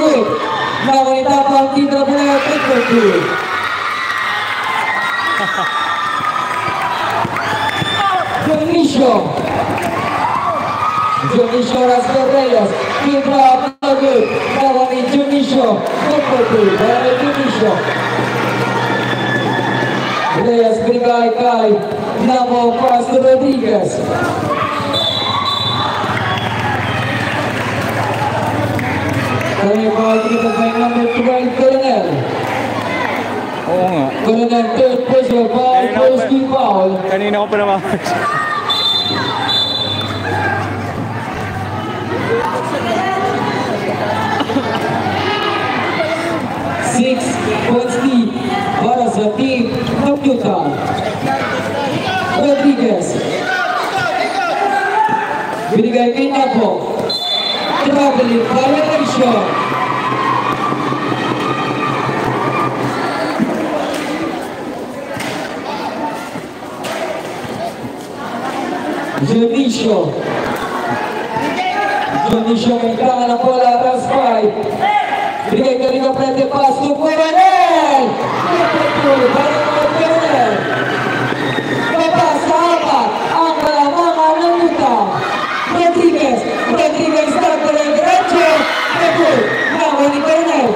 good. Now we tap on Tito Blair, triple two. Dionisio Reyes, Tito no good. Now we Dionisio, triple two. Dionisio. Reyes brigay kay Namo Castro Rodriguez. Kaya ball kita by number 12, Coronel. Oo nga. Coronel, third personal ball, first team foul. Kanina ko pa naman. 6 points lead para sa team ng Utah. Rodriguez. Binigay kay Napo. Traveling violation. Dionisio may tangan ng bola, aras 5. Binigay ka rin ang frente pass to Coronel! Para naman Coronel. Pabas sa apat ang kalamangan ng Utah. Rodriguez start ko rin diretso. Pagod, nawa ni Coronel.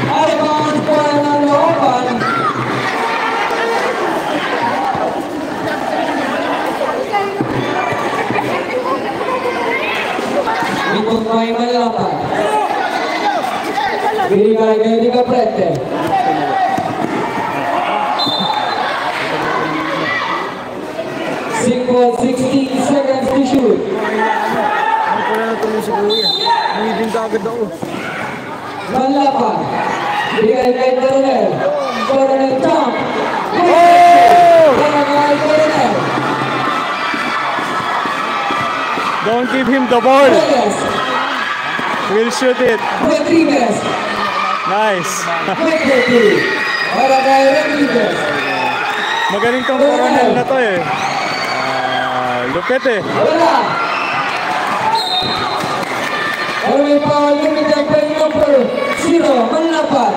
Ayaw po ng looban. Ikot may malapan. Binigay kay Di Caprete. Single 16 seconds to shoot. Malapan. Binigay kay Coronel. Coronel jump. Coronel. Don't give him the ball. We'll shoot it. Rodriguez. Nice. Para kay Rodriguez. Magaling tong Coronel na to eh. Lupit eh. Wala. Pero may foul limited by number 0. Manlapat.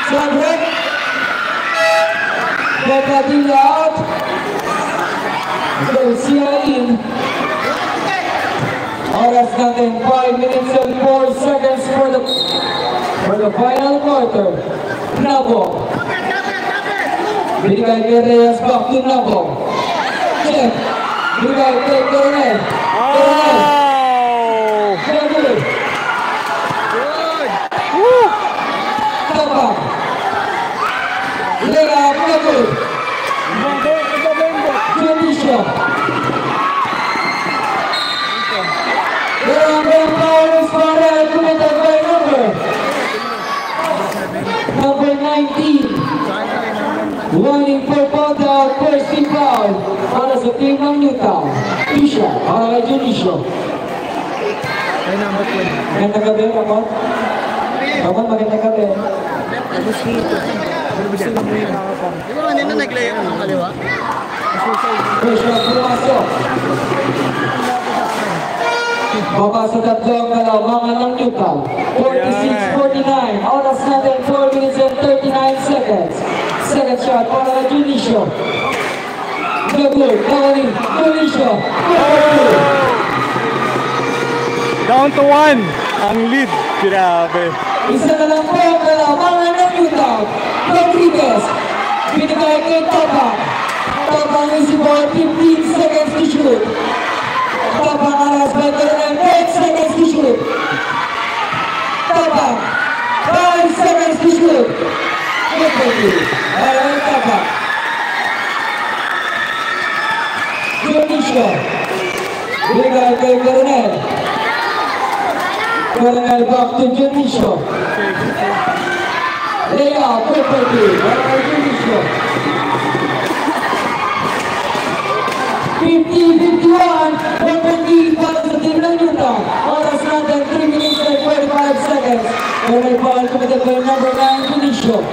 Sabrek. Bobadilla out. Garcia in. Oras natin 5 minutes and 4 seconds for the final quarter. Nabo. Binigay kay Reyes, back to Nabo. Check. Binigay kay Coronel. Coronel. Good. Woo! Tabak. Layup, good. Dionisio. Number foul is committed by number 19. Warning for total first team foul para sa team ng Utah. Isha, para kay Dionisio. Magandang gabi, Ramon. Ramon, magandang gabi. Siguro kanina nag-lay ako ng kaliwa. Isha, pumasok. Baba sa tatlong kalamangan ng Utah. 46-49. Oras natin 4 minutes and 39 seconds. Second shot para kay Dionisio. Good. Covering Dionisio. Down to 1. Ang lead. Grabe. Isa na lang po ang kalamangan ng Utah. Rodriguez. Binigay kay Tabak. Tabak is about 15 seconds to shoot. Tabak alas by Coronel. 8 seconds to shoot. Tabak. 5 seconds to shoot. Ayan Tabak. Dionisio. Binigay kay Coronel. Coronel back to Dionisio. Layup, perfectly. Dionisio. 50-51. Perfectly para sa team ng Utah. Oras natin 3 minutes and 45 seconds. Coronel foul committed by number 9, Dionisio.